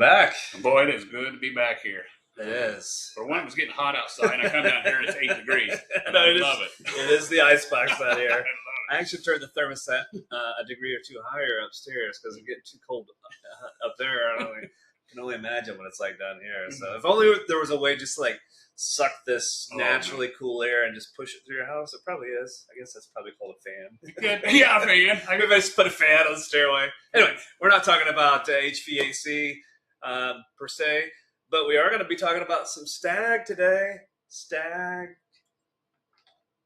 back. Boy, it is good to be back here. It is. For one, it was getting hot outside, and I come down here and it's 8 degrees. And No, I love it. It is the icebox out here. I love I actually turned the thermostat a degree or two higher upstairs because it's getting too cold up there. I can only imagine what it's like down here. So if only there was a way just to like suck this naturally cool air and just push it through your house. It probably is. I guess that's probably called a fan. it. Yeah, man. I could just put a fan on the stairway. Anyway, we're not talking about HVAC per se, but we are going to be talking about some Stagg today. Stagg.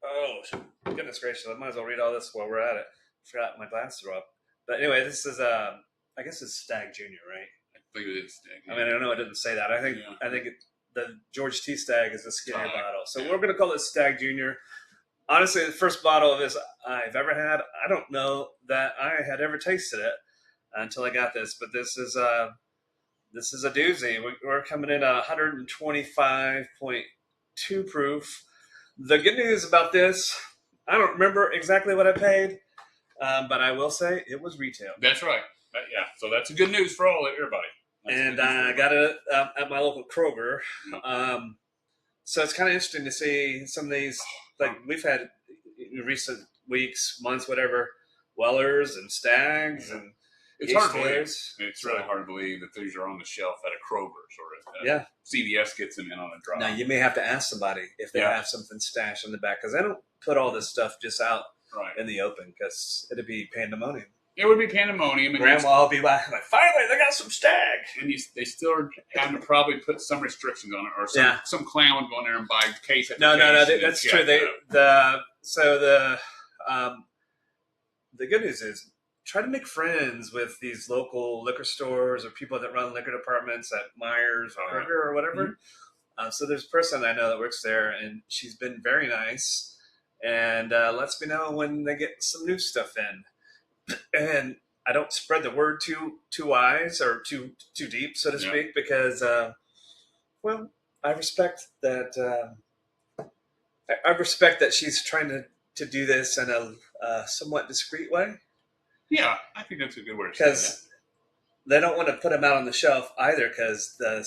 Oh, goodness gracious. I might as well read all this while we're at it. Forgot my glasses are up. But anyway, this is, I guess it's Stagg Jr., right? I think it is Stagg. I mean, I don't know. It didn't say that. I think the George T. Stagg is the skinnier bottle. So we're going to call it Stagg Jr. Honestly, the first bottle of this I've ever had. I don't know that I had ever tasted it until I got this. But this is a doozy. We're coming in at 125.2 proof. The good news about this, I don't remember exactly what I paid, but I will say it was retail. That's right. Yeah, so that's good news for everybody. And I got it at my local Kroger. So it's kind of interesting to see some of these, like we've had in recent weeks, months, whatever, Wellers and Staggs and it's hard to believe. Taylors. It's really hard to believe that these are on the shelf at a Kroger's or CVS gets them in on a drop. Now you may have to ask somebody if they have something stashed in the back because they don't put all this stuff just out in the open because it'd be pandemonium. It would be pandemonium. And Grandma will be like, finally, they got some Stagg. And they still are having to probably put some restrictions on it or some clown would go in there and buy case after case. No, that's true. The good news is try to make friends with these local liquor stores or people that run liquor departments at Myers or Burger or whatever. Mm-hmm. So there's a person I know that works there, and she's been very nice and lets me know when they get some new stuff in. And I don't spread the word too wise or too deep, so to speak, because I respect that. I respect that she's trying to do this in a somewhat discreet way. Yeah, I think that's a good word. Because they don't want to put them out on the shelf either, because the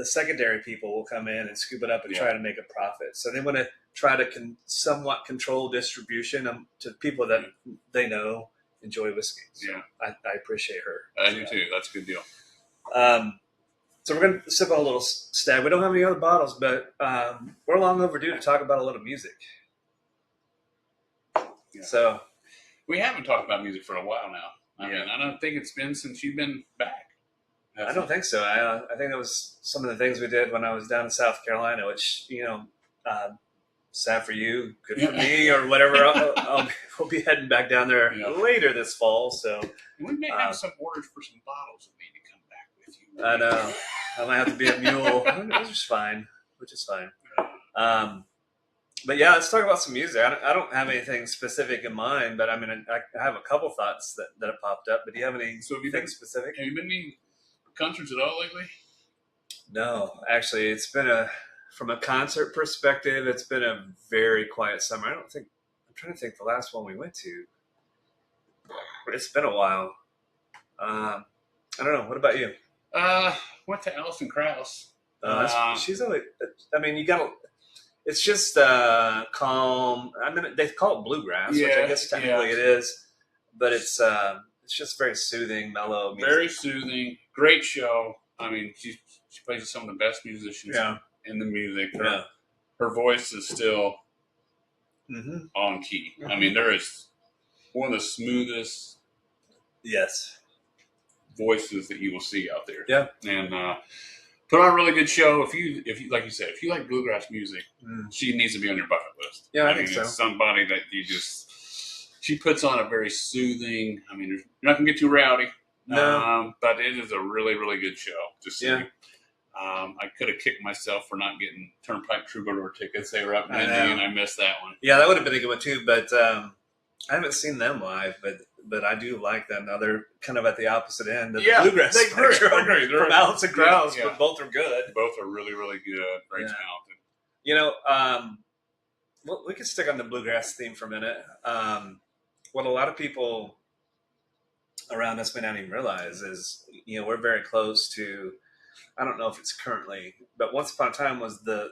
secondary people will come in and scoop it up and try to make a profit. So they want to try to somewhat control distribution to people that they know enjoy whiskey. So I appreciate her. I do too. That's a good deal. So we're going to sip on a little Stagg. We don't have any other bottles, but we're long overdue to talk about a little music. Yeah. So we haven't talked about music for a while now. I mean, I don't think it's been since you've been back. I don't think so. I think that was some of the things we did when I was down in South Carolina, which, sad for you, good for me, or whatever. We'll be heading back down there later this fall. So we may have some orders for some bottles that maybe come back with you. I know. I might have to be a mule, which is fine. But yeah, let's talk about some music. I don't have anything specific in mind, but I mean, I have a couple thoughts that have popped up. But do you have anything specific? Have you been to any concerts at all lately? No, actually, it's been from a concert perspective, it's been a very quiet summer. I'm trying to think the last one we went to. It's been a while. I don't know. What about you? Went to Alison Krauss. She's always, I mean, it's just calm. I mean, they call it bluegrass, which I guess technically it is, but it's just very soothing, mellow music. Very soothing. Great show. I mean, she plays with some of the best musicians in the music. Her voice is still on key. I mean, there is one of the smoothest voices that you will see out there. Yeah. And put on a really good show. If you like you said, if you like bluegrass music, she needs to be on your bucket list. Yeah, I think so. It's somebody that she puts on a very soothing. I mean, you're not gonna get too rowdy. No. But it is a really, really good show to see. Yeah. I could have kicked myself for not getting Turnpike Troubadour tickets. They were up in Indy, and I missed that one. Yeah, that would have been a good one too. But I haven't seen them live, but I do like them. Now they're kind of at the opposite end of the bluegrass spectrum from Alison Krauss, but both are good. Both are really, really good. Very talented. Well, we can stick on the bluegrass theme for a minute. What a lot of people around us may not even realize is, we're very close to, I don't know if it's currently, but once upon a time was the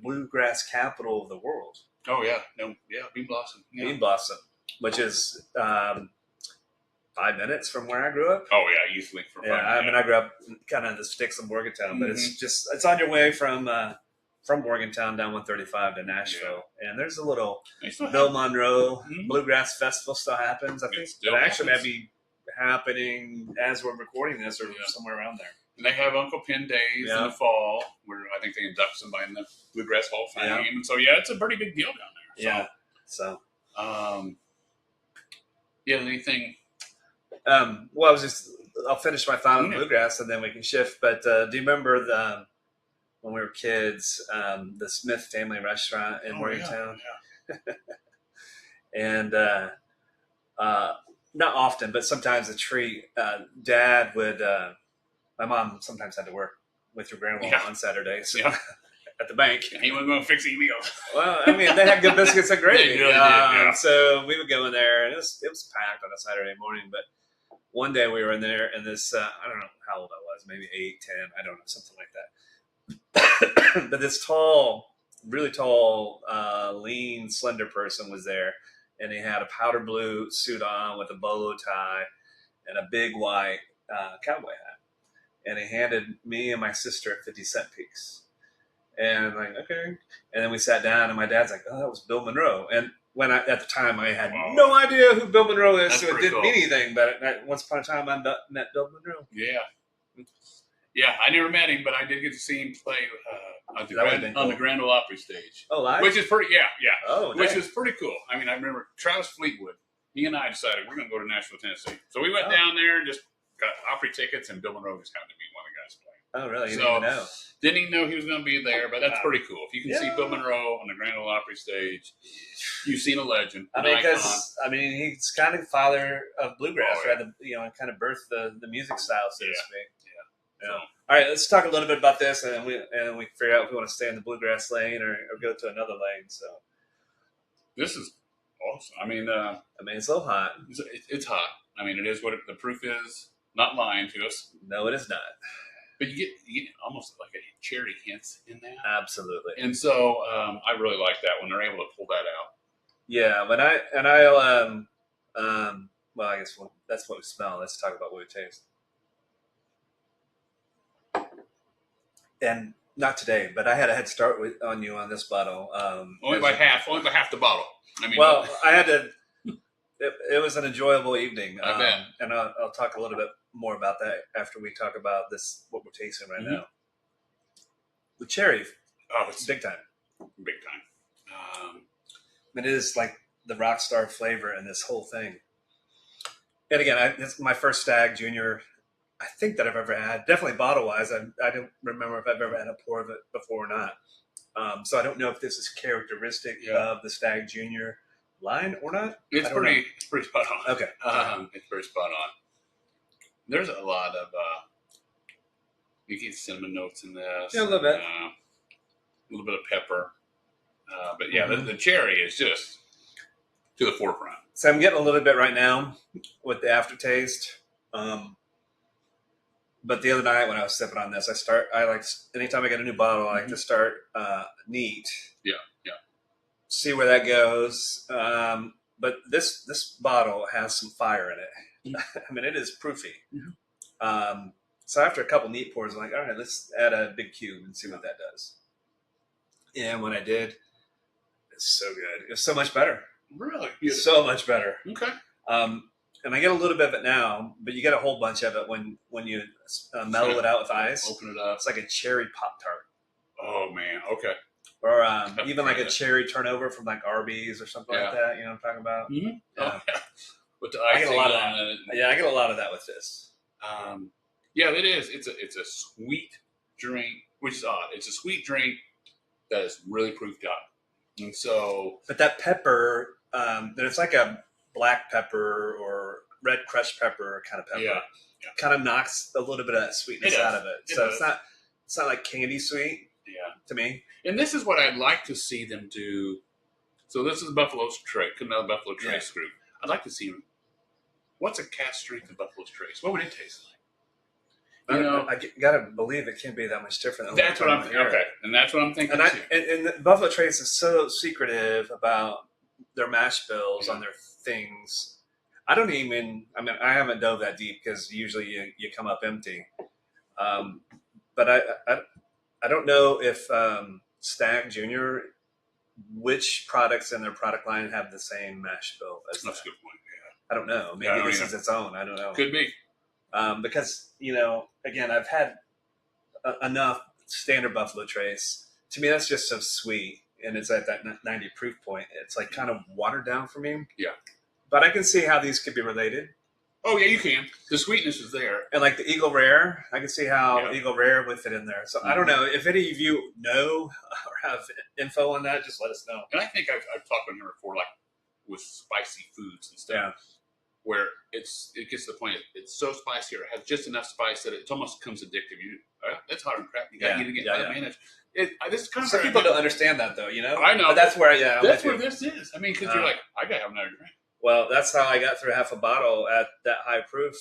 bluegrass capital of the world. Oh yeah, no, yeah, Bean Blossom, yeah. Bean Blossom, which is 5 minutes from where I grew up. Oh yeah, easily for 5 minutes. I mean, I grew up kind of in the sticks of Morgantown, but it's on your way from Morgantown down 135 to Nashville, and there's a little Bill Monroe Bluegrass Festival still happens. I think it actually might be happening as we're recording this, or somewhere around there. And they have Uncle Pin Days in the fall, where I think they induct somebody in the Bluegrass Hall of Fame. Yeah. And so, it's a pretty big deal down there. So, anything? Well, I'll finish my thought on bluegrass, and then we can shift. But do you remember when we were kids, the Smith Family Restaurant in Morgantown? Yeah. And not often, but sometimes a treat. Dad would. My mom sometimes had to work with your grandma on Saturdays at the bank. He wasn't going to fix any meals. Well, I mean, they had good biscuits and gravy. They really did, yeah. So we would go in there, and it was packed on a Saturday morning. But one day we were in there, and this, I don't know how old I was, maybe 8, 10, I don't know, something like that. But this really tall, lean, slender person was there, and he had a powder blue suit on with a bolo tie and a big white cowboy hat. And he handed me and my sister a 50-cent piece. And I'm like, okay. And then we sat down, and my dad's like, oh, that was Bill Monroe. And at the time, I had no idea who Bill Monroe is, so it didn't mean anything. But once upon a time, I met Bill Monroe. Yeah. Yeah, I never met him, but I did get to see him play on the Grand Ole Opry stage. Oh, live? Which is pretty, Oh, which is pretty cool. I mean, I remember Travis Fleetwood, he and I decided we're going to go to Nashville, Tennessee. So we went down there and just got Opry tickets, and Bill Monroe just happened to be one of the guys playing. Oh, really? You didn't even know? Didn't even know he was going to be there, but that's pretty cool. If you can see Bill Monroe on the Grand Ole Opry stage, you've seen a legend, an icon. He's kind of father of bluegrass, right? Kind of birthed the music style, so to speak. Yeah. All right, let's talk a little bit about this, and we can figure out if we want to stay in the bluegrass lane or go to another lane. So this is awesome. I mean, it's a little hot. It's hot. I mean, it is what the proof is. Not lying to us. No, it is not. But you get almost like a cherry hints in that. Absolutely. And so I really like that when they're able to pull that out. Yeah, well, I guess that's what we smell. Let's talk about what we taste. And not today, but I had a head start on you on this bottle. Only by half the bottle. I mean, I had to. It was an enjoyable evening. I bet. And I'll talk a little bit more about that after we talk about this, what we're tasting right now. The cherry, it's big time. Big time. It is like the rock star flavor in this whole thing. And again, it's my first Stagg Jr. I think that I've ever had. Definitely bottle-wise. I don't remember if I've ever had a pour of it before or not. So I don't know if this is characteristic of the Stagg Jr. line or not. It's pretty spot on. Okay. It's pretty spot on. There's a lot of you get cinnamon notes in this. Yeah, a little bit. A little bit of pepper. But the cherry is just to the forefront. So I'm getting a little bit right now with the aftertaste. But the other night when I was sipping on this, anytime I get a new bottle, I like to start neat. Yeah. See where that goes. But this bottle has some fire in it. I mean, it is proofy. So after a couple neat pours, I'm like, all right, let's add a big cube and see what that does. And when I did, it's so good. It's so much better. Really? So much better. Okay. And I get a little bit of it now, but you get a whole bunch of it when you mellow it out with ice. Open it up. It's like a cherry Pop-Tart. Oh, man. Okay. Or even like a cherry turnover from like Arby's or something like that. You know what I'm talking about? Mm-hmm. Yeah. With the I get a lot of that. it. Yeah, I get a lot of that with this. It is. It's a sweet drink, which is odd. It's a sweet drink that is really proofed up. And so... But that pepper, it's like a black pepper or red crushed pepper kind of pepper. Yeah. Kind of knocks a little bit of that sweetness out of it. It's not like candy sweet. Yeah. To me. And this is what I'd like to see them do. So this is Buffalo Trace, another Buffalo Trace group. I'd like to see them. what's a cask strength of Buffalo Trace? What would it taste like? I gotta believe it can't be that much different. Than That's what I'm thinking. Okay, and that's what I'm thinking. And the Buffalo Trace is so secretive about their mash bills on their things. I don't even. I mean, I haven't dove that deep because usually you come up empty. But I don't know if Stagg Jr. which products in their product line have the same mash bill as that's a good point. Yeah. I don't know. Maybe this is its own. I don't know. Could be. Because, again, I've had enough standard Buffalo Trace. To me, that's just so sweet. And it's at that 90 proof point. It's like kind of watered down for me. Yeah. But I can see how these could be related. Oh, yeah, you can. The sweetness is there. And like the Eagle Rare, I can see how Eagle Rare would fit in there. So I don't know. If any of you know or have info on that, just let us know. And I think I've talked on here before, like with spicy foods and stuff, where it gets to the point it's so spicy or it has just enough spice that it almost becomes addictive. It's hot and crap. You got to get managed. This is kind of some people don't understand that though. I know. But that's where that's where this is. I mean, because you're like, I got to have another drink. Well, that's how I got through half a bottle at that high proof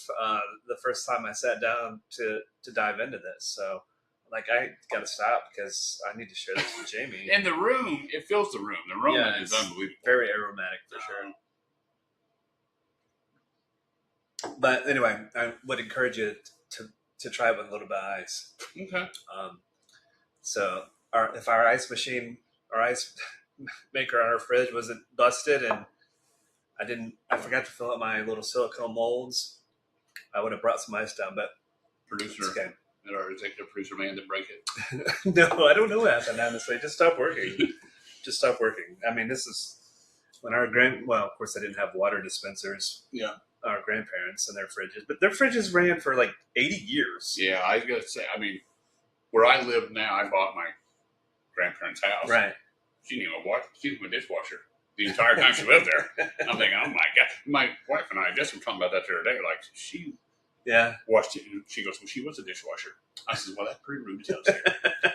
the first time I sat down to dive into this. So, like, I got to stop because I need to share this with Jamie. And the room, it fills the room. The aroma is unbelievable. Very aromatic for sure. But anyway, I would encourage you to try it with a little bit of ice. Okay. So, if our ice maker on our fridge wasn't busted and I forgot to fill up my little silicone molds, I would have brought some ice down, but producer, or executive producer man to break it. No, I don't know what happened, honestly. Just stopped working. I mean, this is when of course, they didn't have water dispensers. Yeah. Our grandparents and their fridges, but their fridges ran for like 80 years. Yeah, I was going to say, I mean, where I live now, I bought my grandparents' house. Right. She didn't even a dishwasher the entire time she lived there. I'm thinking, oh my God. My wife and I just were talking about that the other day. Like, she washed it, and she goes, well, she was a dishwasher. I said, well, that's pretty rude to tell you.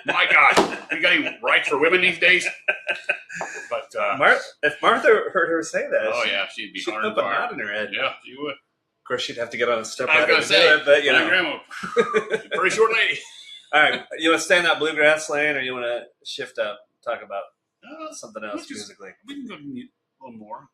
My God, you got any rights for women these days? But if Martha heard her say that, she'd be she'd hard put a knot in her head. Yeah, she would. Of course, she'd have to get on a step ladder to do it, but my grandma, she's a pretty short lady. All right, you want to stay in that bluegrass lane, or you want to shift up, talk about something else musically? We can go a little more.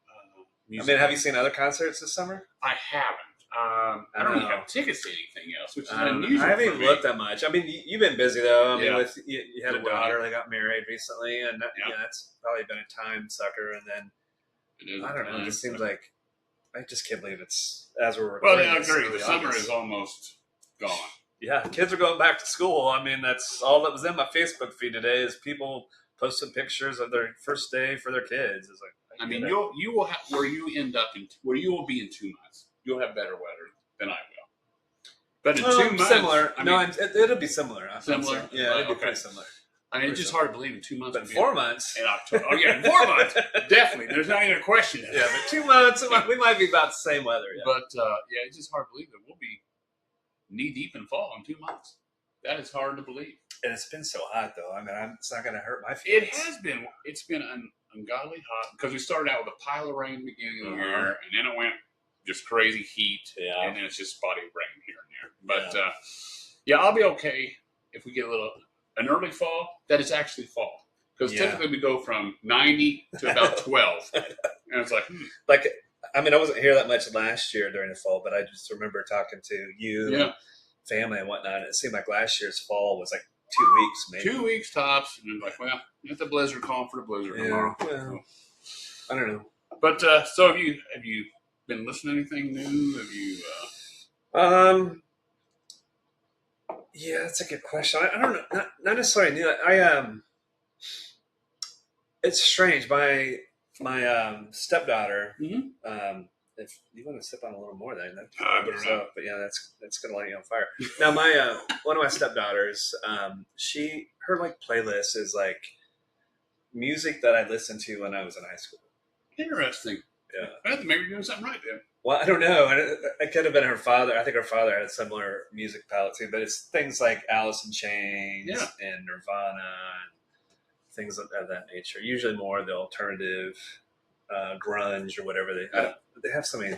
I mean, have you seen other concerts this summer? I haven't. I don't even have tickets to anything else, which is unusual. I haven't even looked that much. I mean, you've been busy though. I mean, with you had a daughter that got married recently, and that's probably been a time sucker. And then I don't know. It just seems like I just can't believe it's as we're recording. Well, I agree. The summer is almost gone. Yeah, kids are going back to school. I mean, that's all that was in my Facebook feed today is people posting pictures of their first day for their kids. It's like, I mean, you will have where you end up where you will be in 2 months. You'll have better weather than I will. But in 2 months, similar. It'll be similar. Similar. Yeah, it'll be pretty similar. I mean, it's just hard to believe in 2 months. But 4 months in October. Oh yeah, in 4 months, definitely. There's not even a question. Yeah, but 2 months, we might be about the same weather. Yeah. But it's just hard to believe that we'll be knee deep in fall in 2 months. That is hard to believe. And it's been so hot, though. I mean, it's not going to hurt my feelings. It has been. It's been ungodly hot because we started out with a pile of rain at the beginning of the year, and then it went just crazy heat, and then it's just spotty rain here and there. But I'll be okay if we get an early fall that is actually fall, because typically we go from 90 to about 12, and it's like I mean, I wasn't here that much last year during the fall, but I just remember talking to you, family, and whatnot. And it seemed like last year's fall was like 2 weeks, maybe 2 weeks tops, and then well, get the blizzard calling for the blizzard tomorrow. Well, I don't know. But so have you been listening to anything new? Have you? Yeah, that's a good question. I don't know. Not necessarily new. It's strange. My stepdaughter. Mm-hmm. If you want to sip on a little more, then but yeah, that's gonna light you on fire. Now, my one of my stepdaughters, her like playlist is like music that I listened to when I was in high school. Interesting. Yeah. I think maybe you're doing something right then. Well, I don't know. It could have been her father. I think her father had a similar music palette too, but it's things like Alice in Chains and Nirvana and things of that nature. Usually more the alternative grunge or whatever. They have so many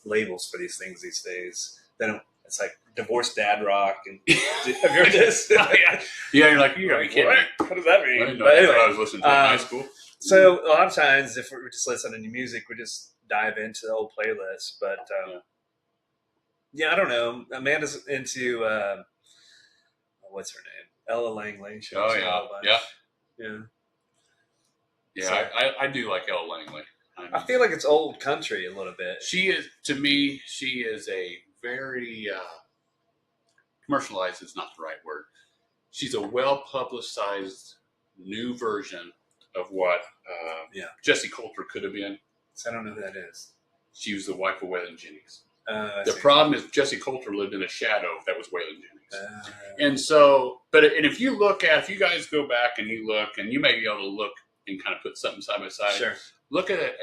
labels for these things these days. They don't. It's like divorced dad rock. And have you heard this? Yeah, you're like, you gotta be kidding me. What does that mean? I didn't know But that's anyway, what I was listening to in high school. So a lot of times, if we're just listening to music, we just dive into the whole playlist. But yeah, I don't know. Amanda's into what's her name? Ella Langley. She Oh yeah. So, I do like Ella Langley. I feel like it's old country a little bit. She is, to me, she is a very commercialized is not the right word. She's a well publicized new version of what Jessie Coulter could have been. So I don't know who that is. She was the wife of Waylon Jennings. The problem is Jessie Coulter lived in a shadow that was Waylon Jennings. And so, and if you guys go back and you look, and you may be able to look and kind of put something side by side. Sure. Look at a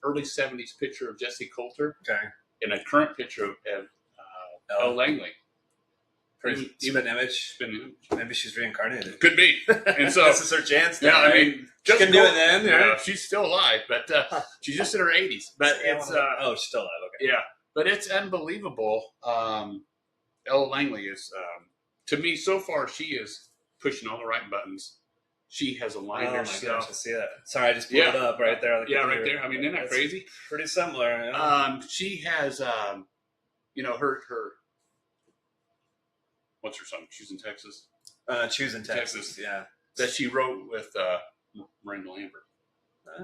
early 70s picture of Jessie Coulter. Okay. And a current picture of Ella Langley. Pretty spin image. Maybe she's reincarnated. Could be. And so this is her chance. Yeah, right? I mean, she can do it then. Yeah. She's still alive, but she's just in her 80s. But it's she's still alive. Okay. Yeah, but it's unbelievable. Ella Langley is, to me, so far, she is pushing all the right buttons. She has aligned herself. Oh my gosh, I see that. Sorry, I just pulled it up right there. On the right there. I mean, isn't that crazy? Pretty similar. Yeah. She has, her what's her song? She's in Texas. Choosing Texas. Yeah. That she wrote with Miranda Lambert.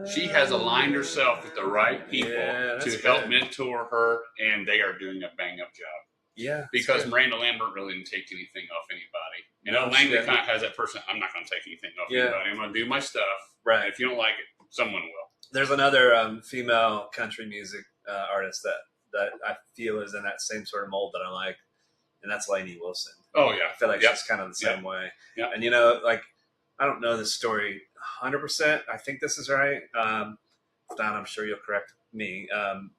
She has aligned herself with the right people to help mentor her, and they are doing a bang-up job. Yeah. Because Miranda Lambert really didn't take anything off anybody. And Ella Langley kind of has that person, I'm not going to take anything off anybody. I'm going to do my stuff. Right. If you don't like it, someone will. There's another female country music artist that I feel is in that same sort of mold that I like, and that's Lainey Wilson. Oh, yeah. I feel like she's kind of the same way. Yeah. And, I don't know this story 100%. I think this is right. Don, I'm sure you'll correct me.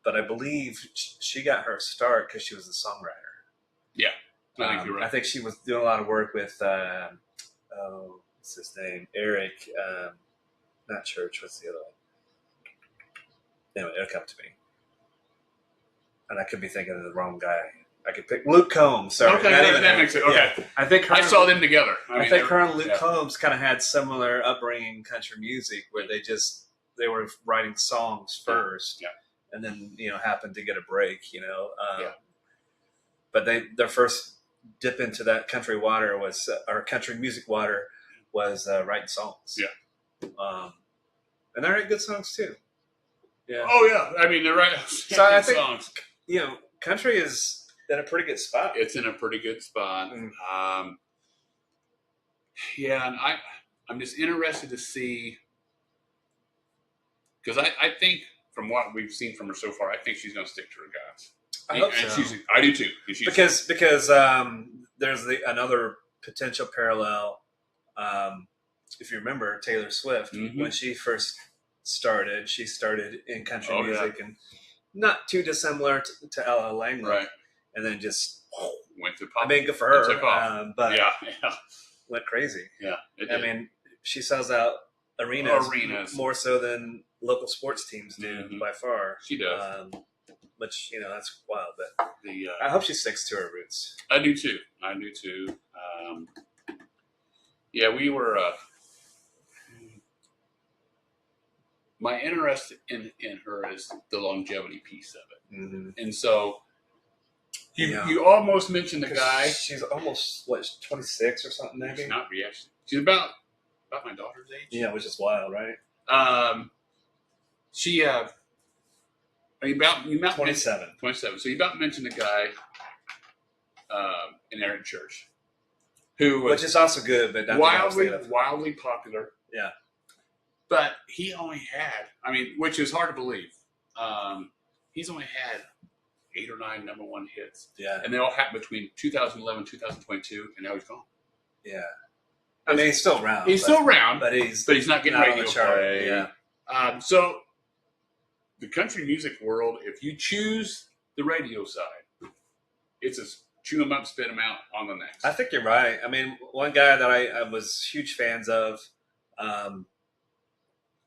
But I believe she got her start because she was a songwriter. Yeah. I think you're right. I think she was doing a lot of work with, what's his name? Eric, not Church. What's the other one? Anyway, it'll come to me. And I could be thinking of the wrong guy. I could pick Luke Combs. Sorry. Okay, that makes it. Okay. Yeah. I think I saw them together. I think her and Luke Combs kind of had similar upbringing in country music where they were writing songs first. Yeah. And then, happened to get a break, But their first dip into that country water was, or country music water was writing songs. Yeah. And they write good songs too. Yeah. Oh yeah. I mean, they're right. So I think, country is in a pretty good spot. It's in a pretty good spot. And I'm just interested to see, because I think from what we've seen from her so far, I think she's going to stick to her guns. I hope so. I do too. Because there's another potential parallel. If you remember Taylor Swift, when she first started, she started in country music and not too dissimilar to Ella Langley. Right. And then just went to pop. I mean, good for her. But went crazy. Yeah. She sells out arenas more so than local sports teams do by far. She does. Which, that's wild. But I hope she sticks to her roots. I do too. We were. My interest in her is the longevity piece of it. Mm-hmm. And so you almost mentioned the guy. She's almost, 26 or something maybe? She's not yet. She's about my daughter's age. Yeah, which is wild, right? You about 27. 27. So you about mentioned the guy in Eric Church, which is also good, but not wildly popular. Yeah, but he only had, which is hard to believe. He's only had 8 or 9 number 1 hits. Yeah, and they all happened between 2011, 2022, and now he's gone. Yeah, he's still around. But he's not getting radio play. Yeah. So the country music world, if you choose the radio side, it's a chew them up, spit them out on the next. I think you're right. One guy that I was huge fans of,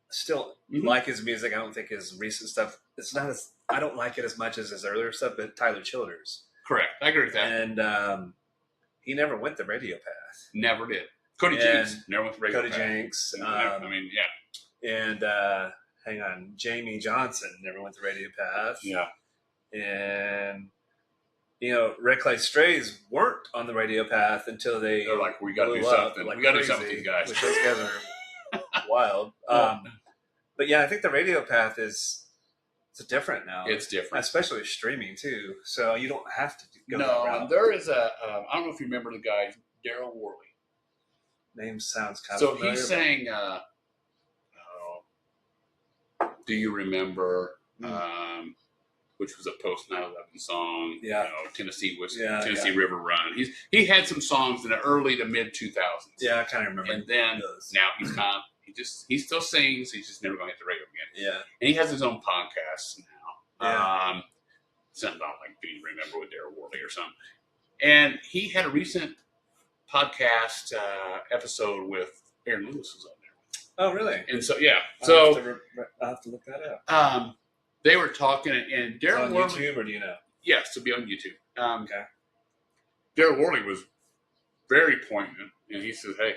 still like his music. I don't think his recent stuff. It's not as. I don't like it as much as his earlier stuff. But Tyler Childers. Correct. I agree with that. And he never went the radio path. Never did. Cody Jinks never went the radio path. Cody Jinks. I mean, yeah. And hang on, Jamie Johnson never went the radio path. Yeah. And Red Clay Strays weren't on the radio path until they're like, we got to do something. Like we got to do something with these guys. Which those guys are wild. But yeah, I think the radio path is different now. It's different, especially streaming too. So you don't have to go that route. There is a. I don't know if you remember the guy, Daryl Worley. Name sounds kind of familiar. So he sang. Do you remember? Which was a post 9/11 song. Yeah. Tennessee River Run. He had some songs in the early to mid 2000s. Yeah, I kind of remember. And then now he's not. He still sings. He's just never going to hit the radio again. Yeah. And he has his own podcast now. Yeah. Something like Do You Remember with Daryl Worley or something. And he had a recent podcast episode with Aaron Lewis was on there. Oh, really? And so, yeah. I'll have to look that up. They were talking, and Daryl Worley. On YouTube, or do you know? Yes, to be on YouTube. Okay. Daryl Worley was very poignant, and he says, "Hey,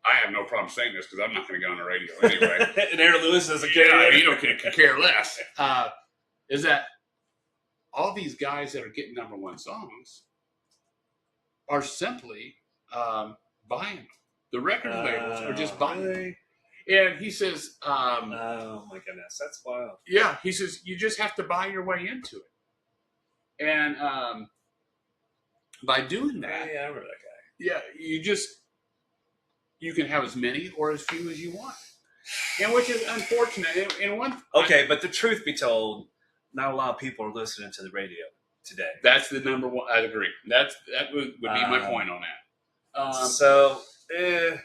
I have no problem saying this because I'm not going to go on the radio anyway." And Aaron Lewis doesn't care. Yeah, you don't care less. Is that all these guys that are getting number one songs are simply buying them? The record labels are just buying them. And he says, oh my goodness, that's wild. Yeah, he says, you just have to buy your way into it. And by doing that, yeah, I remember that guy. Yeah, you can have as many or as few as you want. And which is unfortunate. But the truth be told, not a lot of people are listening to the radio today. That's the number one. I agree. That would be my point on that. It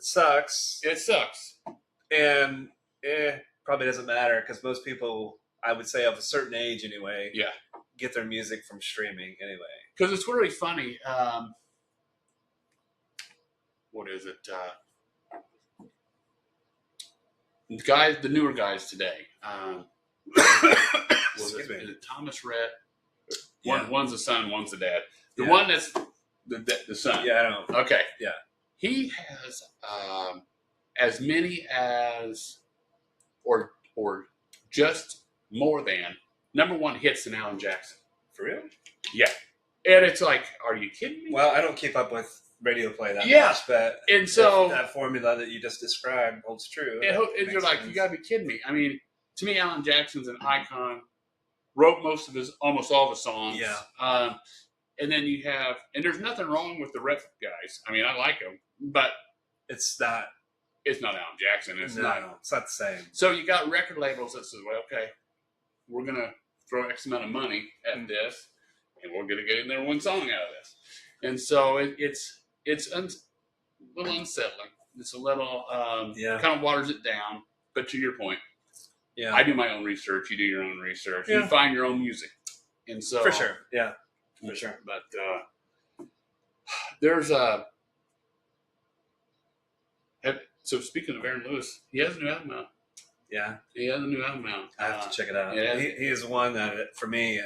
sucks. It sucks. And probably doesn't matter because most people, I would say of a certain age anyway, get their music from streaming anyway. Because it's really funny. What is it? The newer guys today. Is it Thomas Rhett? One's the son, one's the dad. The one that's the son. Yeah, I don't. Okay. Yeah. He has as many as, or just more than, number one hits than Alan Jackson. For real? Yeah. And it's like, are you kidding me? Well, I don't keep up with radio play that much, but and so that formula that you just described holds true. And you're like, you gotta be kidding me. I mean, to me, Alan Jackson's an icon. Wrote almost all of his songs. Yeah. And then you have, and there's nothing wrong with the rep guys. I mean, I like them, but it's not Alan Jackson. It's not the same. So you got record labels that says, well, okay, we're going to throw X amount of money at this, and we're going to get in there one song out of this. And so it's a little unsettling. It's a little, kind of waters it down. But to your point, I do my own research. You do your own research. You find your own music. And so for sure. Yeah. For sure. But there's so speaking of Aaron Lewis, he has a new album out. Yeah. He has a new album out. I have to check it out. Yeah. He is one that, for me,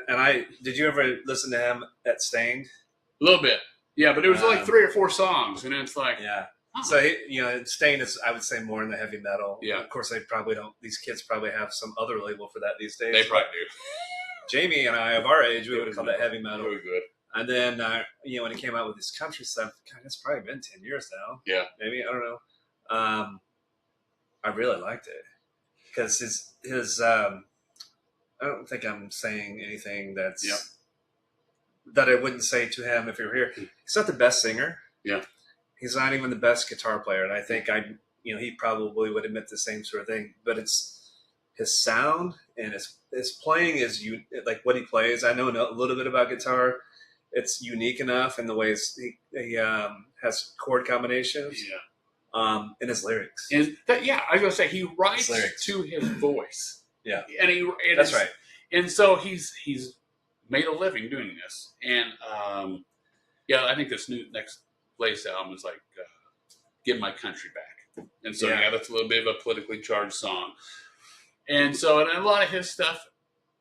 and did you ever listen to him at Stained? A little bit. Yeah, but it was like 3 or 4 songs, and it's like... Yeah. So, Stained is, I would say, more in the heavy metal. Yeah. Of course, they probably don't... These kids probably have some other label for that these days. They probably do. Jamie and I, of our age, we would have called that heavy metal. Really good. And then, when he came out with his country stuff, God, it's probably been 10 years now. Yeah. Maybe, I don't know. I really liked it. Because his I don't think I'm saying anything that's... that I wouldn't say to him if he were here. He's not the best singer. Yeah. He's not even the best guitar player. And I think he probably would admit the same sort of thing, but it's his sound and his playing is like what he plays. I know a little bit about guitar. It's unique enough in the ways he has chord combinations. Yeah. And his lyrics. I was gonna say he writes to his voice. Yeah. And that's right. And so he's made a living doing this. And I think this next latest album is like Give My Country Back. And so, that's a little bit of a politically charged song. And so, and a lot of his stuff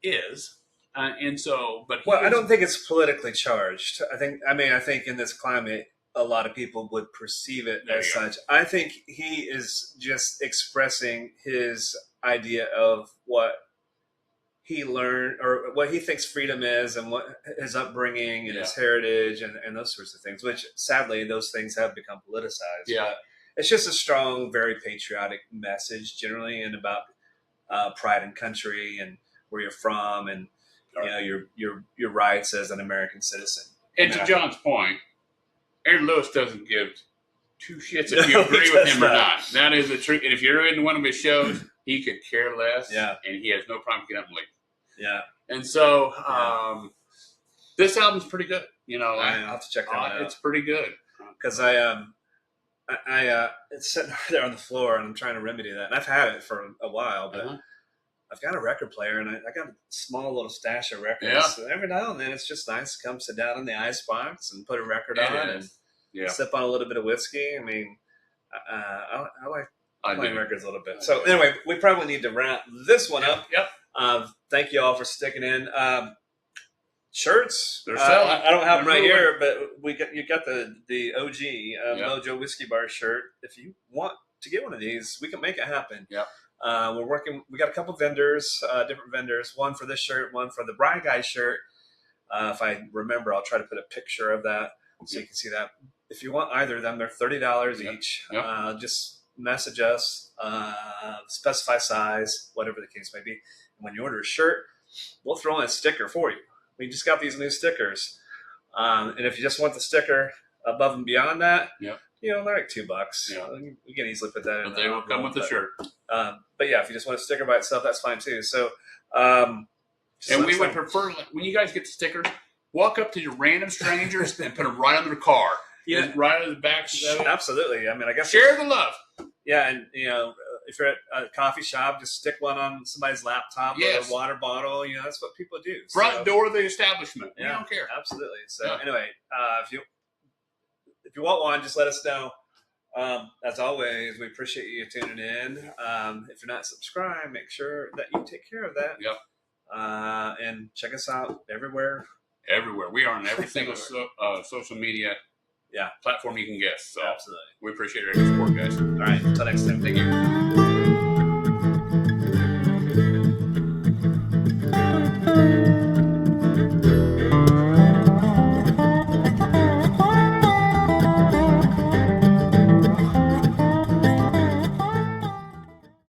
is. And so, but I don't think it's politically charged. I think in this climate, a lot of people would perceive it as such. I think he is just expressing his idea of what he learned or what he thinks freedom is and what his upbringing and his heritage and those sorts of things, which sadly those things have become politicized. Yeah. But it's just a strong, very patriotic message generally, and about pride in country and where you're from, and your rights as an American citizen. And to John's point, Aaron Lewis doesn't give two shits if you agree with him or not. That is the truth. And if you're in one of his shows, he could care less. Yeah. And he has no problem getting up and leaving. Yeah. And so this album's pretty good. I'll have to check that out. It's pretty good. Because it's sitting right there on the floor, and I'm trying to remedy that. And I've had it for a while, but I've got a record player, and I got a small little stash of records. Yeah. So every now and then, it's just nice to come sit down in the icebox and put a record on and sip on a little bit of whiskey. I mean, I like playing records a little bit. So anyway, we probably need to wrap this one up. Yep. Thank you all for sticking in. Shirts. They're selling. I don't have them right here, but you got the OG Mojo Whiskey Bar shirt. If you want to get one of these, we can make it happen. Yeah. We're working. We got a couple vendors, different vendors. One for this shirt, one for the Bry Guy shirt. If I remember, I'll try to put a picture of that so you can see that. If you want either of them, they're $30 each. Yep. Just message us, specify size, whatever the case may be. And when you order a shirt, we'll throw in a sticker for you. We just got these new stickers. And if you just want the sticker above and beyond that, they're like $2. Yeah. You can easily put that in. But they will come with the shirt. But yeah, if you just want a sticker by itself, that's fine too. So, and we would prefer, when you guys get the stickers, walk up to your random strangers and put them right on their car. Yeah, right on the back. Absolutely. I mean, I guess share the love. Yeah, and if you're at a coffee shop, just stick one on somebody's laptop or a water bottle. That's what people do. Front door of the establishment. We don't care. Absolutely. So anyway, if you want one, just let us know. As always, we appreciate you tuning in. If you're not subscribed, make sure that you take care of that. Yep. And check us out everywhere. Everywhere. We are on every single social media platform you can guess. So absolutely. We appreciate your support, guys. All right. Until next time. Thank you.